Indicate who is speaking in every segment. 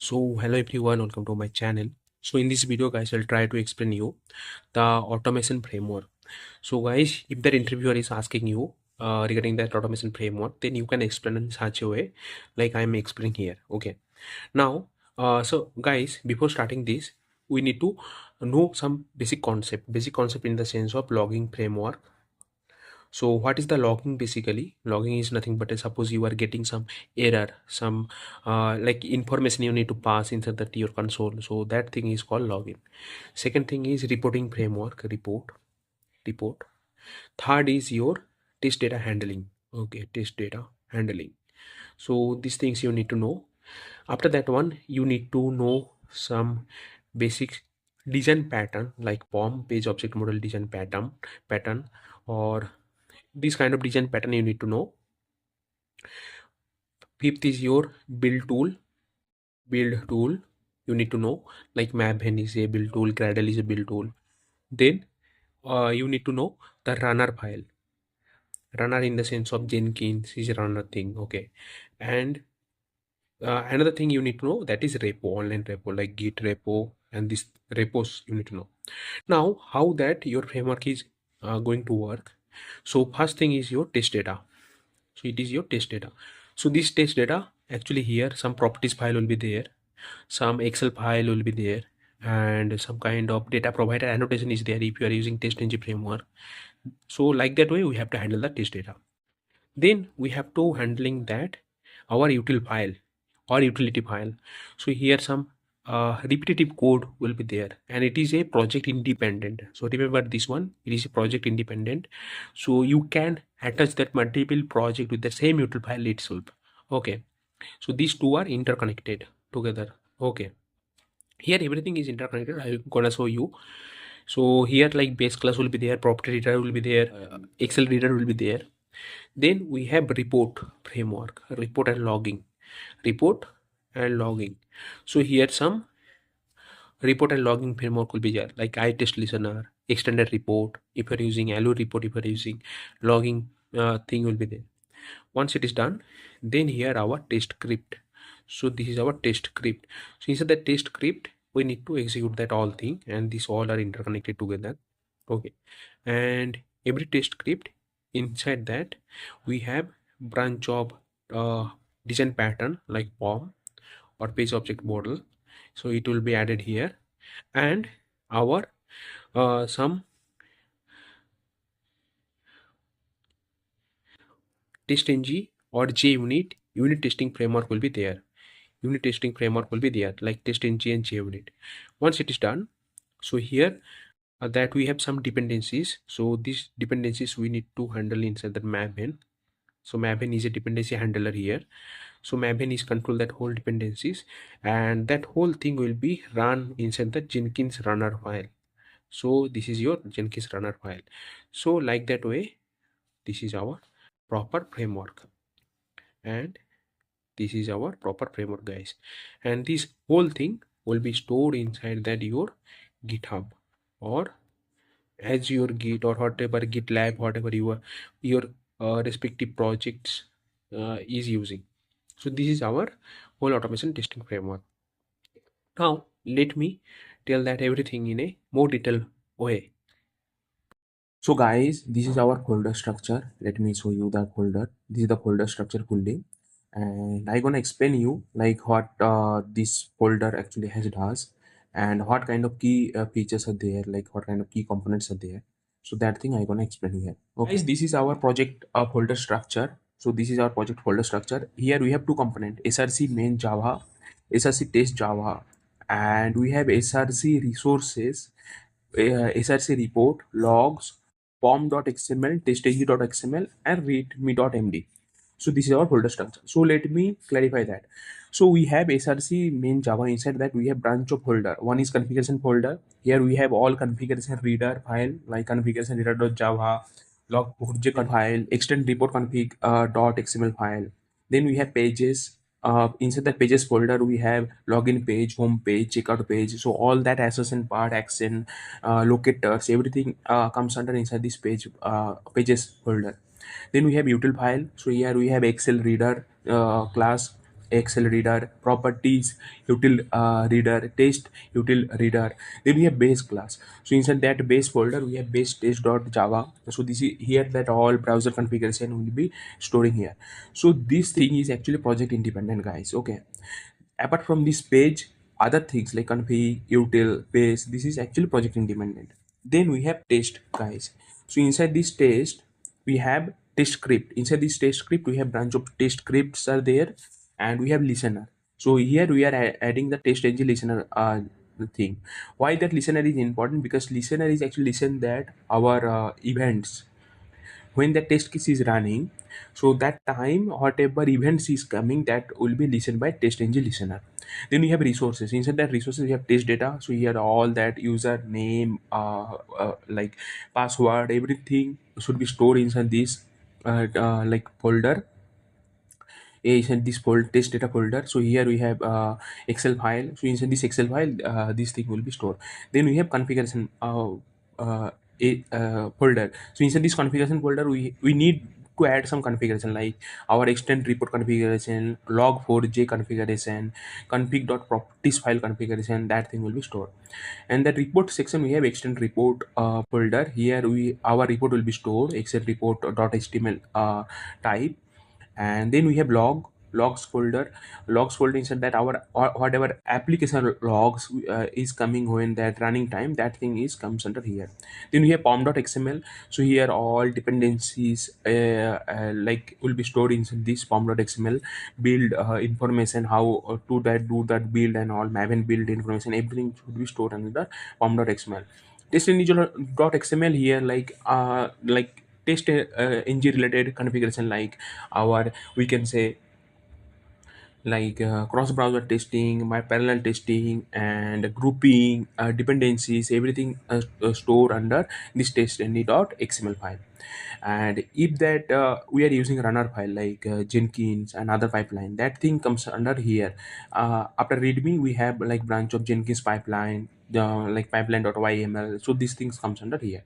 Speaker 1: So hello everyone, welcome to my channel. So in this video guys, I'll try to explain you the automation framework. So guys, if the interviewer is asking you regarding that automation framework, then you can explain in such a way like I'm explaining here. Okay. Now, so guys, before starting this, we need to know some basic concept. Basic concept in the sense of logging framework. So what is the logging? Basically logging is nothing but suppose you are getting some error, some like information you need to pass inside that your console, so that thing is called login. Second thing is reporting framework, report. Third is your test data handling. Okay, test data handling. So these things you need to know. After that one, you need to know some basic design pattern like POM, page object model design pattern, or this kind of design pattern you need to know. Fifth is your build tool you need to know, like Maphen is a build tool, Gradle is a build tool. Then you need to know the runner file. Runner in the sense of Jenkins is a runner thing. Okay. And another thing you need to know, that is repo, online repo like Git repo, and these repos you need to know. Now how that your framework is going to work. So first thing is your test data. So it is your test data. So this test data, actually here some properties file will be there, some Excel file will be there, and some kind of data provider annotation is there if you are using TestNG framework. So like that way we have to handle the test data. Then we have to handling that our util file or utility file. So here some repetitive code will be there, and it is a project independent. So remember this one, it is a project independent. So you can attach that multiple project with the same util file itself. Okay. So these two are interconnected together. Okay. Here everything is interconnected. I'm gonna show you. So here like base class will be there, property reader will be there, Excel reader will be there. Then we have report framework, report and logging. So here some report and logging framework will be there, like iTest listener, extended report. If you're using allo report, if you're using logging thing will be there. Once it is done, then here our test script. So this is our test script. So inside the test script, we need to execute that all thing, and these all are interconnected together. Okay. And every test script, inside that we have branch of design pattern like POM or page object model. So it will be added here, and our some TestNG or unit testing framework will be there. Unit testing framework will be there, like TestNG and JUnit. Once it is done, so here that we have some dependencies. So these dependencies we need to handle inside the Maphen. So Maphen is a dependency handler here. So Maphen is control that whole dependencies, and that whole thing will be run inside the Jenkins runner file. So this is your Jenkins runner file. So like that way, this is our proper framework, and this is our proper framework guys. And this whole thing will be stored inside that your GitHub or as your Git or whatever GitLab, whatever your respective projects is using. So this is our whole automation testing framework. Now let me tell that everything in a more detailed way. So guys, this is our folder structure. Let me show you the folder. This is the folder structure fully, and I'm gonna explain you like what this folder actually has does, and what kind of key features are there, like what kind of key components are there. So that thing I'm gonna explain here. Okay. Guys, this is our project folder structure. So this is our project folder structure. Here we have two components: SRC main Java, SRC test Java, and we have SRC resources, SRC report, logs, pom.xml, testng.xml, and readme.md. So this is our folder structure. So let me clarify that. So we have SRC main Java. Inside that we have branch of folder. One is configuration folder. Here we have all configuration reader file like configuration reader.java, log project file, extend report config .xml file. Then we have pages. Inside that pages folder we have login page, home page, checkout page. So all that assertion part, action, locators, everything comes under inside this pages folder. Then we have util file. So here we have Excel reader class, excel reader, properties util reader, test util reader. Then we have base class. So inside that base folder we have base test.java. So this is here that all browser configuration will be storing here. So this thing is actually project independent, guys. Okay, apart from this page, other things like config, util, base, this is actually project independent. Then we have test, guys. So inside this test we have test script. Inside this test script we have branch of test scripts are there, and we have listener. So here we are adding the TestNG listener thing. Why that listener is important? Because listener is actually listen that our events when the test case is running. So that time whatever events is coming, that will be listened by TestNG listener. Then we have resources. Inside that resources we have test data. So here all that user name, like password, everything should be stored inside this like folder, inside this folder, test data folder. So here we have excel file. So inside this excel file this thing will be stored. Then we have configuration folder. So inside this configuration folder we need to add some configuration like our extend report configuration, log4j configuration, config.properties file configuration. That thing will be stored. And that report section we have extend report folder. Here we our report will be stored, extend report.html type. And then we have logs folder. Inside that our whatever application logs is coming when that running time, that thing is comes under here. Then we have pom.xml. So here all dependencies like will be stored in this pom.xml. Build information, how to that do that build and all maven build information, everything should be stored under the pom.xml. TestNG.xml here like test ng related configuration, like our we can say like cross browser testing, my parallel testing, and grouping dependencies, everything stored under this testng.xml file. And if that we are using runner file like Jenkins and other pipeline, that thing comes under here. After readme we have like branch of Jenkins pipeline, like pipeline.yml. So these things comes under here.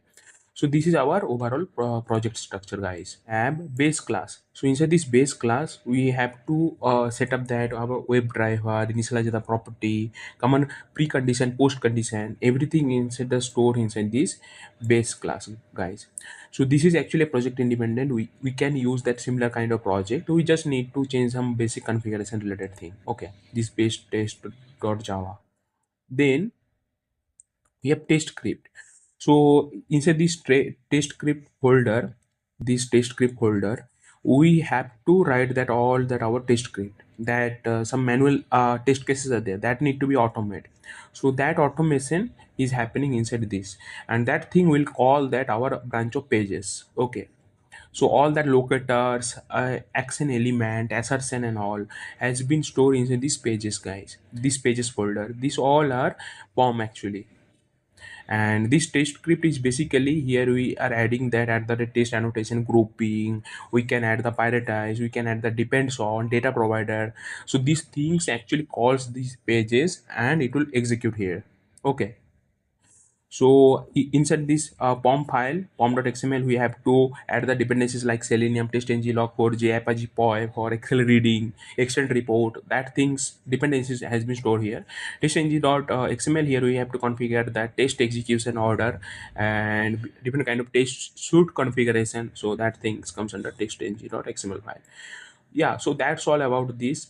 Speaker 1: So this is our overall project structure, guys. And base class. So inside this base class we have to set up that our WebDriver, initialize the property, common precondition, post condition, everything inside the store inside this base class, guys. So this is actually a project independent. We can use that similar kind of project. We just need to change some basic configuration related thing. Okay, this base test.java. Then we have test script. So inside this test script folder, we have to write that all that our test script, that some manual test cases are there that need to be automated. So that automation is happening inside this, and that thing will call that our branch of pages. Okay, so all that locators, action element, assertion and all has been stored inside these pages, guys. This pages folder, these all are pom actually. And this test script is basically here we are adding that at the test annotation grouping. We can add the prioritize, we can add the depends on data provider. So these things actually calls these pages and it will execute here. Okay, so inside this pom file pom.xml we have to add the dependencies like Selenium, TestNG, log4j, Apache POI for Excel reading, extend report. That things dependencies has been stored here. TestNG.xml here we have to configure that test execution order and different kind of test suite configuration. So that things comes under TestNG.xml file. Yeah, so that's all about this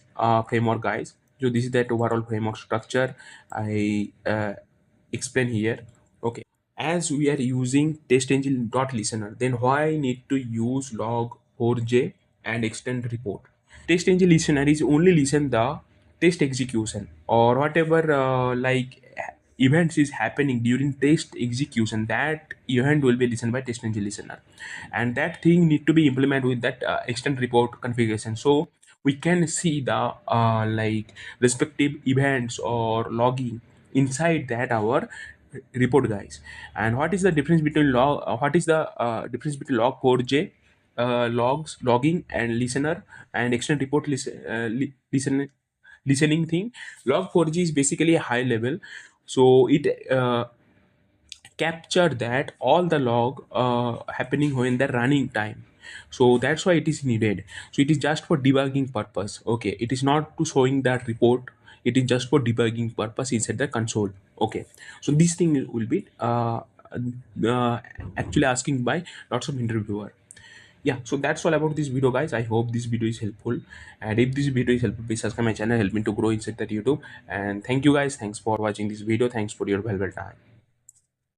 Speaker 1: framework, guys. So this is that overall framework structure I explain here. Okay, as we are using TestNG.listener, then why need to use log4j and extend report? TestNG listener is only listen the test execution or whatever like events is happening during test execution. That event will be listened by TestNG listener, and that thing need to be implemented with that extend report configuration. So we can see the like respective events or logging inside that our report, guys. And what is the difference between what is the difference between log4j logs logging and listener and extend report listening thing? Log4j is basically a high level. So it capture that all the log happening when the running time. So that's why it is needed. So it is just for debugging purpose. Okay, it is not to showing that report, it is just for debugging purpose inside the console. Okay, so this thing will be uh, actually asking by lots of interviewer. Yeah, so that's all about this video, guys. I hope this video is helpful, and if this video is helpful, please subscribe my channel, help me to grow inside that YouTube. And thank you, guys. Thanks for watching this video. Thanks for your valuable time.